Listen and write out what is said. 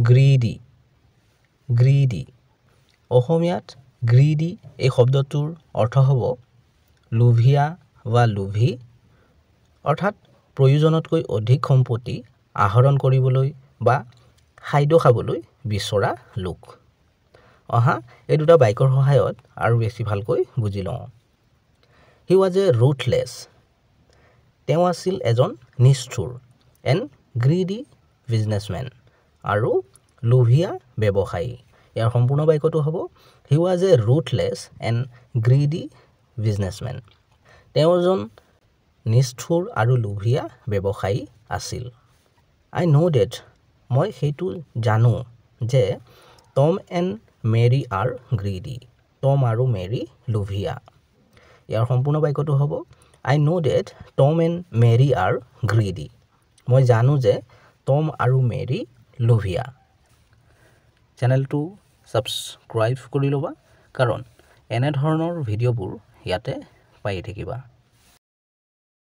গ্ৰীডি গ্ৰীডি অসমীয়াত গ্ৰীডি এই শব্দটোৰ অৰ্থ হ'ব লোভিয়া বা লোভী অৰ্থাৎ প্ৰয়োজনতকৈ অধিক সম্পত্তি আহৰণ কৰিবলৈ বা খাদ্য খাবলৈ বিচৰা লোক অহা এই দুটা বাক্যৰ সহায়ত আৰু বেছি ভালকৈ বুজি লওঁ হি ৱাজ এ ৰুথলেছ তেওঁ আছিল এজন নিষ্ঠুৰ এণ্ড গ্ৰীডি বিজনেছমেন আৰু লোভিয়া ব্যৱসায়ী ইয়াৰ সম্পূৰ্ণ বাক্যটো হ'ব he was a ruthless and greedy businessman তেওঁ এজন নিষ্ঠুৰ আৰু লোভিয়া ব্যৱসায়ী আছিল আই ন' ডেট মই সেইটো জানো যে Tom and Mary are greedy Tom আৰু মেৰী লোভিয়া ইয়াৰ সম্পূৰ্ণ বাক্যটো হ'ব I know' that Tom and Mary are greedy মই জানো যে টম আৰু মেৰী লোভিয়া চেনেলটো ছাবস্ক্ৰাইব কৰি ল'বা কাৰণ এনেধৰণৰ ভিডিঅ'বোৰ ইয়াতে পাই থাকিবা